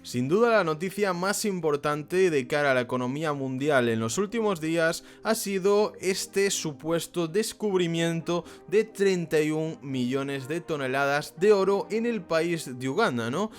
Sin duda la noticia más importante de cara a la economía mundial en los últimos días ha sido este supuesto descubrimiento de 31 millones de toneladas de oro en el país de Uganda, ¿no?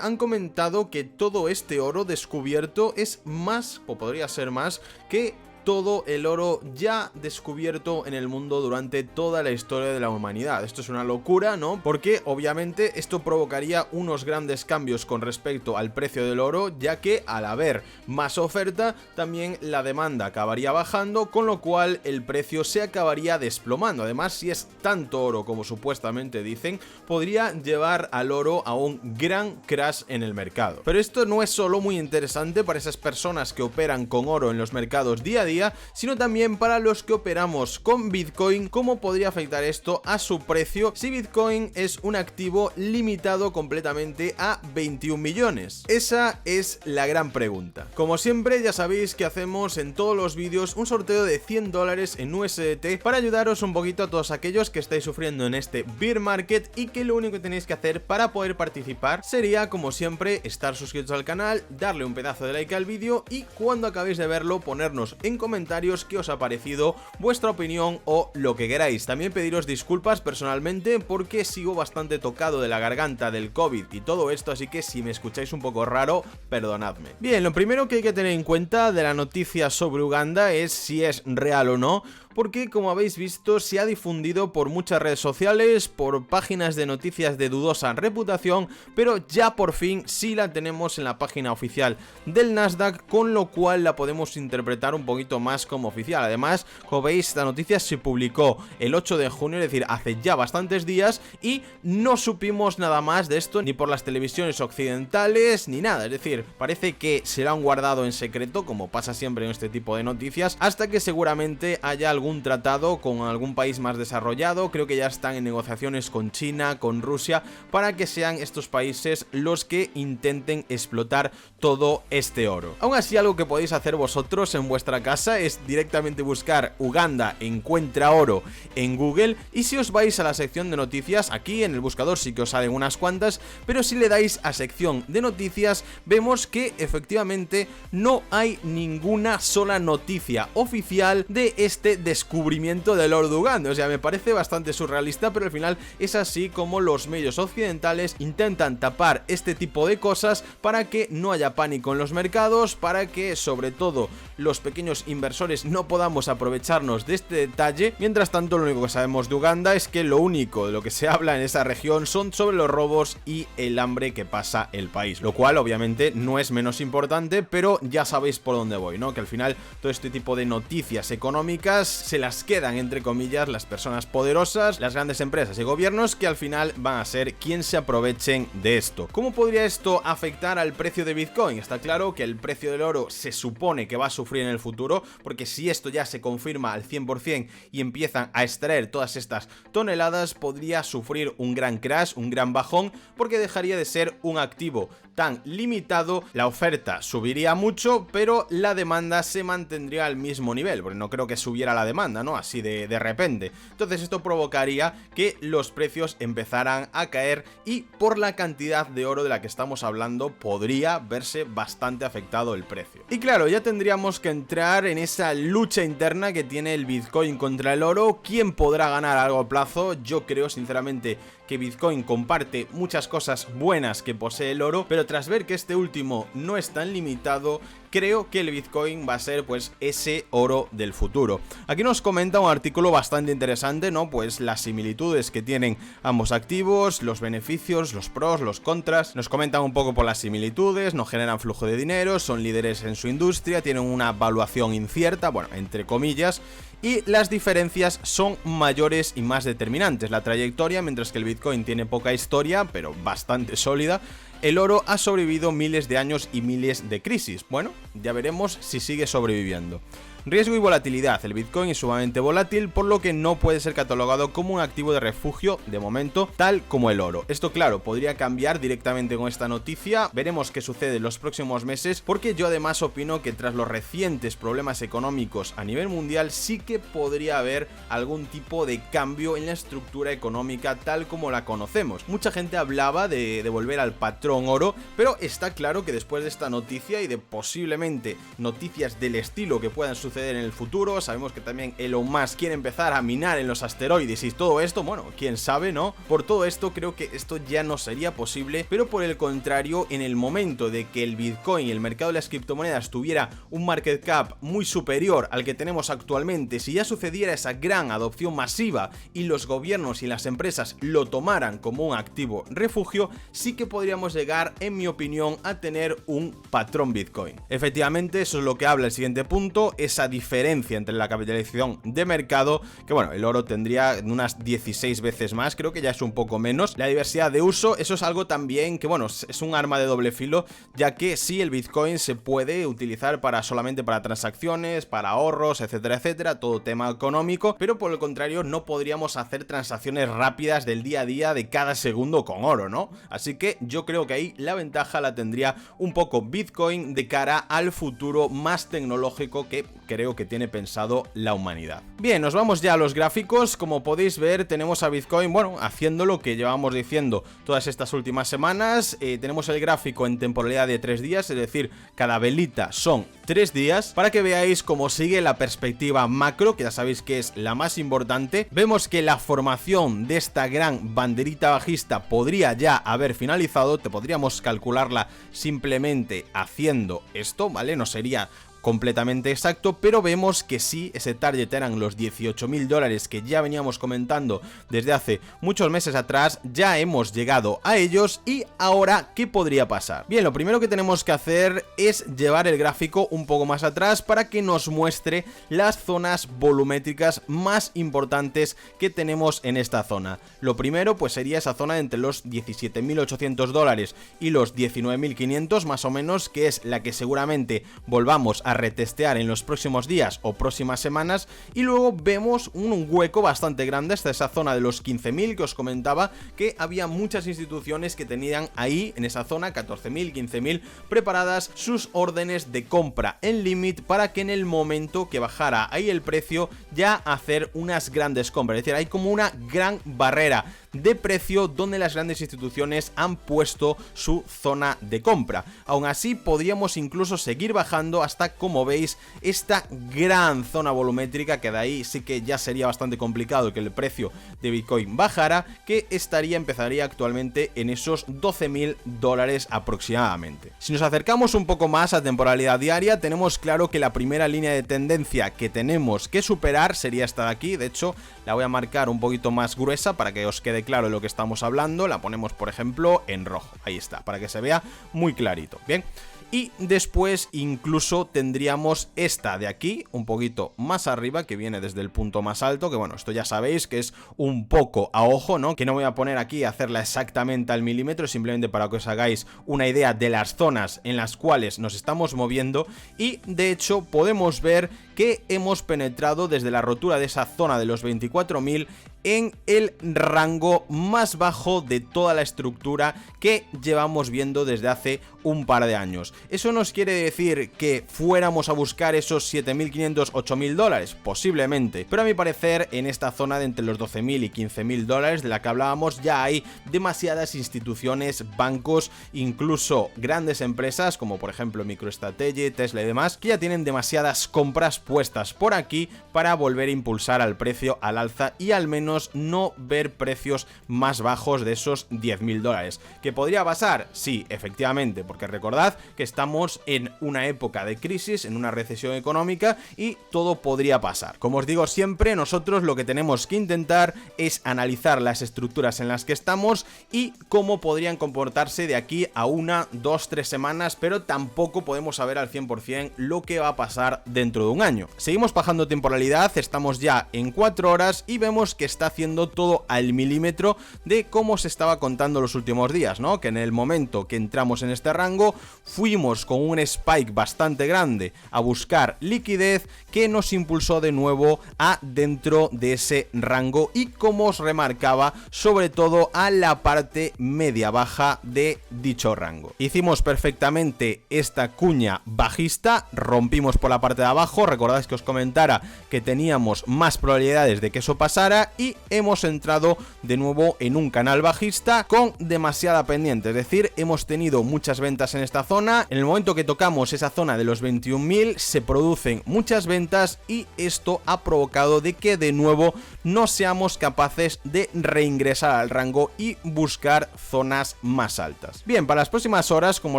Han comentado que todo este oro descubierto es más, o podría ser más, que todo el oro ya descubierto en el mundo durante toda la historia de la humanidad. Esto es una locura, ¿no? Porque obviamente esto provocaría unos grandes cambios con respecto al precio del oro, ya que al haber más oferta, también la demanda acabaría bajando, con lo cual el precio se acabaría desplomando. Además, si es tanto oro como supuestamente dicen, podría llevar al oro a un gran crash en el mercado. Pero esto no es solo muy interesante para esas personas que operan con oro en los mercados día a día, sino también para los que operamos con Bitcoin. ¿Cómo podría afectar esto a su precio si Bitcoin es un activo limitado completamente a 21 millones? Esa es la gran pregunta. Como siempre, ya sabéis que hacemos en todos los vídeos un sorteo de $100 en USDT para ayudaros un poquito a todos aquellos que estáis sufriendo en este bear market, y que lo único que tenéis que hacer para poder participar sería, como siempre, estar suscritos al canal, darle un pedazo de like al vídeo y cuando acabéis de verlo ponernos en comentarios qué os ha parecido, vuestra opinión o lo que queráis. También pediros disculpas personalmente porque sigo bastante tocado de la garganta del COVID y todo esto, así que si me escucháis un poco raro, perdonadme. Bien, lo primero que hay que tener en cuenta de la noticia sobre Uganda es si es real o no, porque como habéis visto se ha difundido por muchas redes sociales, por páginas de noticias de dudosa reputación, pero ya por fin sí la tenemos en la página oficial del Nasdaq, con lo cual la podemos interpretar un poquito más como oficial. Además, como veis, esta noticia se publicó el 8 de junio, es decir, hace ya bastantes días, y no supimos nada más de esto ni por las televisiones occidentales ni nada. Es decir, parece que se lo han guardado en secreto, como pasa siempre en este tipo de noticias, hasta que seguramente haya algún tratado con algún país más desarrollado. Creo que ya están en negociaciones con China, con Rusia, para que sean estos países los que intenten explotar todo este oro. Aún así, algo que podéis hacer vosotros en vuestra casa es directamente buscar Uganda encuentra oro en Google, y si os vais a la sección de noticias, aquí en el buscador sí que os salen unas cuantas, pero si le dais a sección de noticias vemos que efectivamente no hay ninguna sola noticia oficial de este descubrimiento del oro de Uganda. O sea, me parece bastante surrealista, pero al final es así como los medios occidentales intentan tapar este tipo de cosas para que no haya pánico en los mercados, para que sobre todo los pequeños inversores no podamos aprovecharnos de este detalle. Mientras tanto, lo único que sabemos de Uganda es que lo único de lo que se habla en esa región son sobre los robos y el hambre que pasa el país, lo cual obviamente no es menos importante, pero ya sabéis por dónde voy, ¿no? Que al final todo este tipo de noticias económicas se las quedan, entre comillas, las personas poderosas, las grandes empresas y gobiernos, que al final van a ser quien se aprovechen de esto. ¿Cómo podría esto afectar al precio de Bitcoin? Está claro que el precio del oro se supone que va a sufrir en el futuro, porque si esto ya se confirma al 100% y empiezan a extraer todas estas toneladas, podría sufrir un gran crash, un gran bajón, porque dejaría de ser un activo tan limitado, la oferta subiría mucho, pero la demanda se mantendría al mismo nivel, porque no creo que subiera la demanda, ¿no? Así de repente. Entonces esto provocaría que los precios empezaran a caer, y por la cantidad de oro de la que estamos hablando podría verse bastante afectado el precio. Y claro, ya tendríamos que entrar en esa lucha interna que tiene el Bitcoin contra el oro. ¿Quién podrá ganar a largo plazo? Yo creo sinceramente que Bitcoin comparte muchas cosas buenas que posee el oro, pero tras ver que este último no es tan limitado, creo que el Bitcoin va a ser pues ese oro del futuro. Aquí nos comenta un artículo bastante interesante, ¿no? Pues las similitudes que tienen ambos activos, los beneficios, los pros, los contras. Nos comentan un poco por las similitudes, no generan flujo de dinero, son líderes en su industria, tienen una valuación incierta, bueno, entre comillas, y las diferencias son mayores y más determinantes. La trayectoria, mientras que el Bitcoin tiene poca historia, pero bastante sólida, el oro ha sobrevivido miles de años y miles de crisis. Bueno, ya veremos si sigue sobreviviendo. Riesgo y volatilidad. El Bitcoin es sumamente volátil, por lo que no puede ser catalogado como un activo de refugio de momento, tal como el oro. Esto, claro, podría cambiar directamente con esta noticia. Veremos qué sucede en los próximos meses, porque yo además opino que tras los recientes problemas económicos a nivel mundial sí que podría haber algún tipo de cambio en la estructura económica tal como la conocemos. Mucha gente hablaba de volver al patrón oro, pero está claro que después de esta noticia y de posiblemente noticias del estilo que puedan suceder en el futuro, sabemos que también Elon Musk quiere empezar a minar en los asteroides y todo esto, bueno, quién sabe, ¿no? Por todo esto creo que esto ya no sería posible, pero por el contrario, en el momento de que el Bitcoin y el mercado de las criptomonedas tuviera un market cap muy superior al que tenemos actualmente, si ya sucediera esa gran adopción masiva y los gobiernos y las empresas lo tomaran como un activo refugio, sí que podríamos llegar, en mi opinión, a tener un patrón Bitcoin. Efectivamente, eso es lo que habla el siguiente punto, esa diferencia entre la capitalización de mercado, que bueno, el oro tendría unas 16 veces más, creo que ya es un poco menos. La diversidad de uso, eso es algo también que bueno, es un arma de doble filo, ya que sí, el Bitcoin se puede utilizar solamente para transacciones, para ahorros, etcétera, etcétera, todo tema económico, pero por el contrario no podríamos hacer transacciones rápidas del día a día de cada segundo con oro, ¿no? Así que yo creo que ahí la ventaja la tendría un poco Bitcoin de cara al futuro más tecnológico que creo que tiene pensado la humanidad. Bien, nos vamos ya a los gráficos. Como podéis ver, tenemos a Bitcoin, bueno, haciendo lo que llevamos diciendo todas estas últimas semanas. Tenemos el gráfico en temporalidad de 3 días, es decir, cada velita son 3 días, para que veáis cómo sigue la perspectiva macro, que ya sabéis que es la más importante. Vemos que la formación de esta gran banderita bajista podría ya haber finalizado, podríamos calcularla simplemente haciendo esto, ¿vale? No sería completamente exacto, pero vemos que sí, ese target eran los $18.000 que ya veníamos comentando desde hace muchos meses atrás, ya hemos llegado a ellos. Y ahora, ¿qué podría pasar? Bien, lo primero que tenemos que hacer es llevar el gráfico un poco más atrás para que nos muestre las zonas volumétricas más importantes que tenemos en esta zona. Lo primero pues sería esa zona entre los $17.800 y los 19.500 más o menos, que es la que seguramente volvamos a retestear en los próximos días o próximas semanas. Y luego vemos un hueco bastante grande hasta esa zona de los 15.000 que os comentaba, que había muchas instituciones que tenían ahí en esa zona, 14.000, 15.000, preparadas sus órdenes de compra en limit para que en el momento que bajara ahí el precio ya hacer unas grandes compras. Es decir, hay como una gran barrera de precio donde las grandes instituciones han puesto su zona de compra. Aún así podríamos incluso seguir bajando hasta, como veis, esta gran zona volumétrica, que de ahí sí que ya sería bastante complicado que el precio de Bitcoin bajara, que empezaría actualmente en esos $12.000 aproximadamente. Si nos acercamos un poco más a temporalidad diaria, tenemos claro que la primera línea de tendencia que tenemos que superar sería esta de aquí. De hecho, la voy a marcar un poquito más gruesa para que os quede claro de lo que estamos hablando. La ponemos, por ejemplo, en rojo. Ahí está, para que se vea muy clarito. Bien. Y después incluso tendríamos esta de aquí, un poquito más arriba, que viene desde el punto más alto, que bueno, esto ya sabéis que es un poco a ojo, ¿no? Que no voy a poner aquí a hacerla exactamente al milímetro, simplemente para que os hagáis una idea de las zonas en las cuales nos estamos moviendo. Y de hecho podemos ver que hemos penetrado desde la rotura de esa zona de los 24.000 en el rango más bajo de toda la estructura que llevamos viendo desde hace un par de años. ¿Eso nos quiere decir que fuéramos a buscar esos 7.500, 8.000 dólares? Posiblemente, pero a mi parecer en esta zona de entre los 12.000 y 15.000 dólares de la que hablábamos ya hay demasiadas instituciones, bancos, incluso grandes empresas como por ejemplo MicroStrategy, Tesla y demás, que ya tienen demasiadas compras puestas por aquí para volver a impulsar al precio al alza y al menos no ver precios más bajos de esos 10.000 dólares. ¿Qué podría pasar? Sí, efectivamente, porque recordad que estamos en una época de crisis, en una recesión económica y todo podría pasar. Como os digo siempre, nosotros lo que tenemos que intentar es analizar las estructuras en las que estamos y cómo podrían comportarse de aquí a 1, 2, 3 semanas, pero tampoco podemos saber al 100% lo que va a pasar dentro de un año. Seguimos bajando temporalidad, estamos ya en 4 horas y vemos que está está haciendo todo al milímetro de cómo se estaba contando los últimos días, ¿no? Que en el momento que entramos en este rango fuimos con un spike bastante grande a buscar liquidez que nos impulsó de nuevo a dentro de ese rango y, como os remarcaba, sobre todo a la parte media baja de dicho rango. Hicimos perfectamente esta cuña bajista, rompimos por la parte de abajo, recordáis que os comentara que teníamos más probabilidades de que eso pasara y hemos entrado de nuevo en un canal bajista con demasiada pendiente, es decir, hemos tenido muchas ventas en esta zona. En el momento que tocamos esa zona de los 21.000 se producen muchas ventas y esto ha provocado de que de nuevo no seamos capaces de reingresar al rango y buscar zonas más altas. Bien, para las próximas horas, como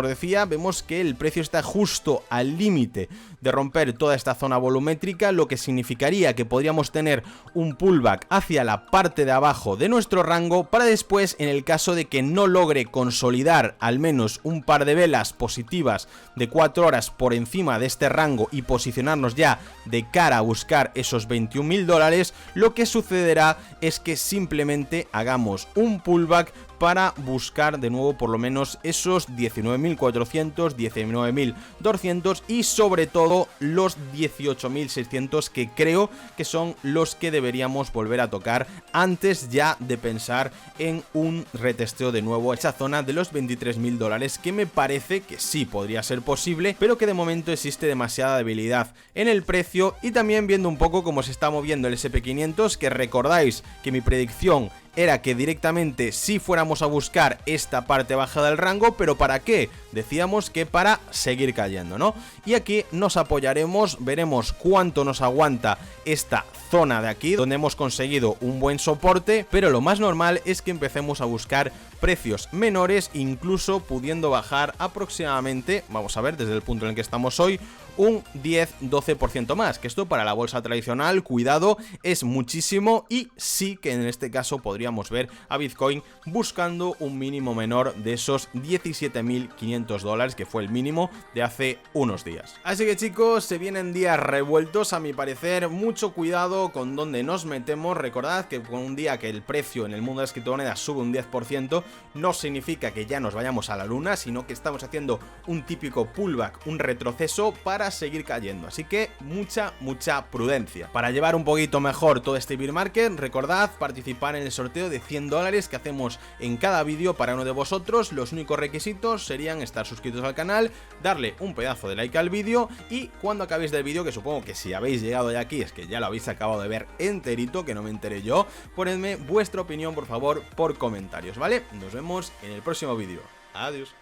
os decía, vemos que el precio está justo al límite de romper toda esta zona volumétrica, lo que significaría que podríamos tener un pullback hacia la parte de abajo de nuestro rango para después, en el caso de que no logre consolidar al menos un par de velas positivas de 4 horas por encima de este rango y posicionarnos ya de cara a buscar esos 21.000 dólares, lo que sucederá es que simplemente hagamos un pullback para buscar de nuevo por lo menos esos 19.400, 19.200 y sobre todo los 18.600, que creo que son los que deberíamos volver a tocar antes ya de pensar en un retesteo de nuevo a esa zona de los 23.000 dólares, que me parece que sí podría ser posible, pero que de momento existe demasiada debilidad en el precio. Y también viendo un poco cómo se está moviendo el SP500, que recordáis que mi predicción era que directamente si fuéramos a buscar esta parte baja del rango, pero ¿para qué? Decíamos que para seguir cayendo, ¿no? Y aquí nos apoyaremos, veremos cuánto nos aguanta esta zona de aquí, donde hemos conseguido un buen soporte, pero lo más normal es que empecemos a buscar precios menores, incluso pudiendo bajar aproximadamente, vamos a ver, desde el punto en el que estamos hoy, un 10-12% más, que esto para la bolsa tradicional, cuidado, es muchísimo y sí que en este caso podríamos ver a Bitcoin buscando un mínimo menor de esos 17.500 dólares, que fue el mínimo de hace unos días. Así que chicos, se vienen días revueltos a mi parecer, mucho cuidado con dónde nos metemos. Recordad que con un día que el precio en el mundo de las criptomonedas sube un 10%, no significa que ya nos vayamos a la luna, sino que estamos haciendo un típico pullback, un retroceso para seguir cayendo, así que mucha prudencia. Para llevar un poquito mejor todo este bear market, recordad participar en el sorteo de 100 dólares que hacemos en cada vídeo para uno de vosotros. Los únicos requisitos serían estar suscritos al canal, darle un pedazo de like al vídeo y cuando acabéis del vídeo, que supongo que si habéis llegado ya aquí es que ya lo habéis acabado de ver enterito, que no me enteré yo, ponedme vuestra opinión por favor por comentarios, ¿vale? Nos vemos en el próximo vídeo. Adiós.